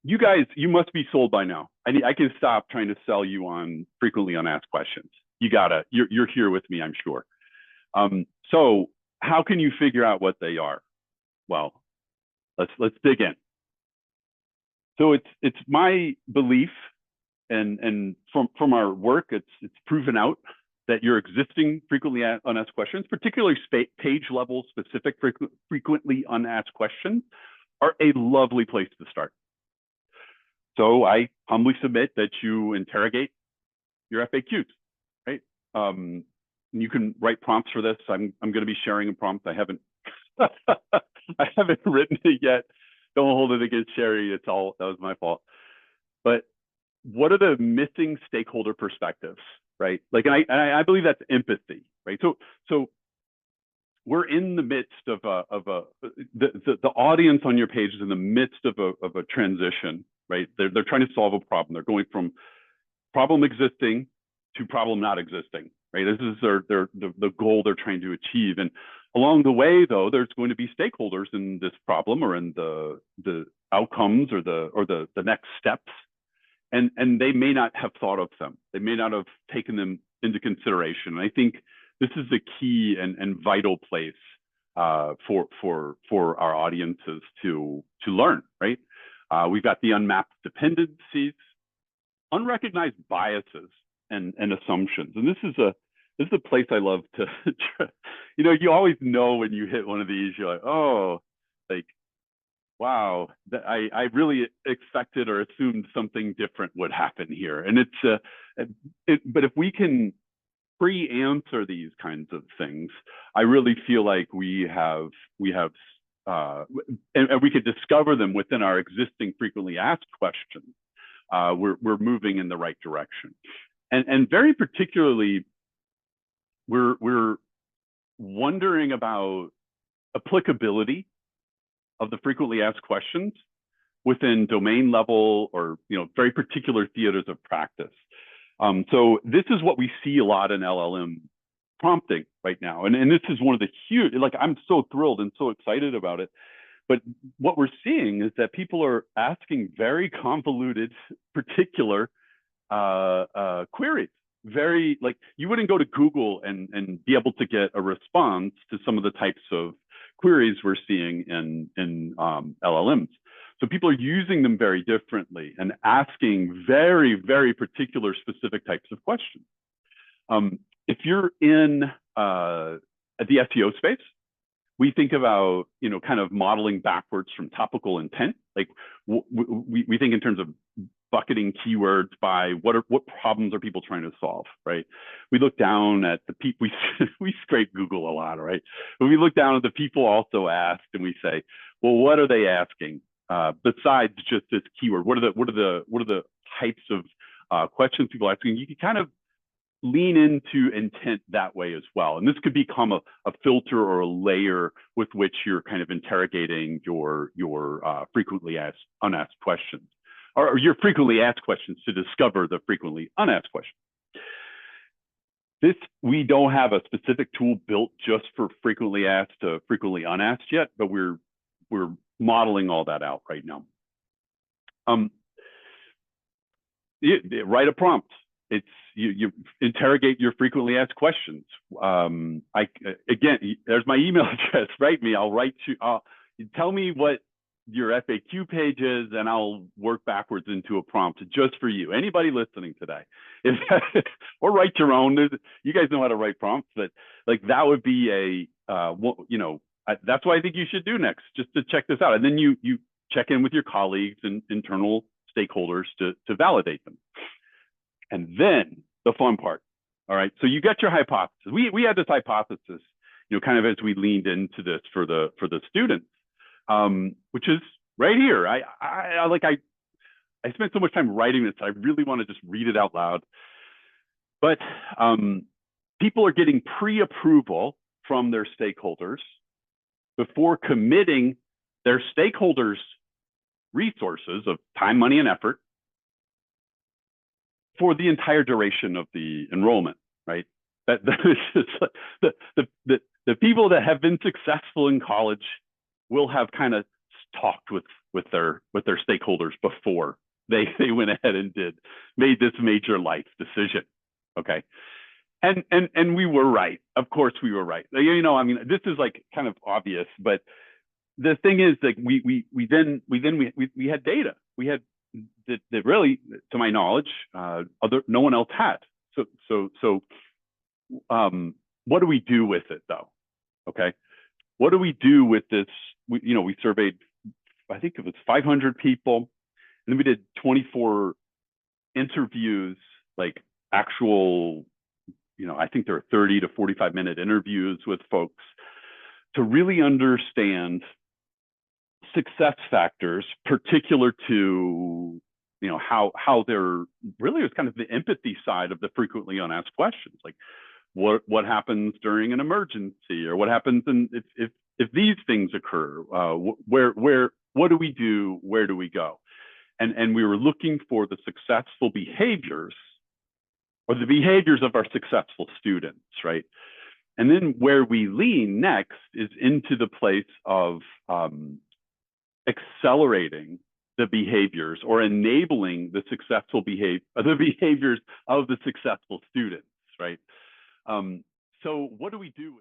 you guys, you must be sold by now. I can stop trying to sell you on frequently unasked questions. You're here with me, I'm sure. So how can you figure out what they are? Well, let's dig in. So it's my belief, and from our work, it's proven out that your existing frequently unasked questions, particularly page level specific frequently unasked questions, are a lovely place to start. So I humbly submit that you interrogate your FAQs, right? You can write prompts for this. I'm going to be sharing a prompt. I haven't I haven't written it yet. Don't hold it against Sherry. That was my fault. But what are the missing stakeholder perspectives, right? Like, and I believe that's empathy, right? So we're in the midst of the audience on your page is in the midst of a transition, right? They're trying to solve a problem. They're going from problem existing to problem not existing, right? This is the goal they're trying to achieve. And along the way, though, there's going to be stakeholders in this problem or in the outcomes or the next steps. And they may not have thought of them. They may not have taken them into consideration. And I think this is the key and vital place for our audiences to learn, right? We've got the unmapped dependencies, unrecognized biases, and assumptions. And this is a place I love to, you always know when you hit one of these, you're like, oh, like, wow, I really expected or assumed something different would happen here. And but if we can pre-answer these kinds of things, I really feel like we have and we could discover them within our existing frequently asked questions. We're moving in the right direction. And very particularly, we're wondering about applicability of the frequently asked questions within domain level or very particular theaters of practice. So this is what we see a lot in LLM prompting right now, and this is one of the huge. Like, I'm so thrilled and so excited about it. But what we're seeing is that people are asking very convoluted, particular queries. Very, like, you wouldn't go to Google and be able to get a response to some of the types of queries we're seeing in LLMs. So people are using them very differently and asking very, very particular specific types of questions. If you're in the SEO space, we think about, kind of modeling backwards from topical intent. Like, we think in terms of bucketing keywords by what problems are people trying to solve, right? We look down at the people, we scrape Google a lot, right? But we look down at the people also asked, and we say, well, what are they asking besides just this keyword? What are the types of questions people are asking? You can kind of lean into intent that way as well. And this could become a filter or a layer with which you're kind of interrogating your frequently unasked questions, or your frequently asked questions to discover the frequently unasked questions. We don't have a specific tool built just for frequently asked to frequently unasked yet, but we're modeling all that out right now. Write a prompt. It's you interrogate your frequently asked questions. Again, there's my email address. Write me. I'll write you. You tell me what your FAQ page is, and I'll work backwards into a prompt just for you. Anybody listening today, or write your own. You guys know how to write prompts, but like that would be that's what I think you should do next, just to check this out, and then you check in with your colleagues and internal stakeholders to validate them. And then the fun part. All right. So you got your hypothesis. We had this hypothesis, kind of as we leaned into this for the students, which is right here. I spent so much time writing this. I really want to just read it out loud. But people are getting pre-approval from their stakeholders before committing their stakeholders' resources of time, money, and effort for the entire duration of the enrollment, right? That is just the people that have been successful in college will have kind of talked with with their stakeholders before they went ahead and made this major life decision. Okay. And we were right. Of course we were right. You know, I mean, this is like kind of obvious, but the thing is that we had data. We had that really, to my knowledge, no one else had. So what do we do with it though? Okay. What do we do with this? We surveyed, I think it was 500 people, and then we did 24 interviews, like actual, I think there are 30 to 45-minute interviews with folks to really understand success factors, particular to, how they're really, it's kind of the empathy side of the frequently unasked questions, like what happens during an emergency, or what happens if these things occur, what do we do, where do we go? And we were looking for the successful behaviors, or the behaviors of our successful students, right? And then where we lean next is into the place of accelerating the behaviors, or enabling the behaviors of the successful students, right? So what do we do?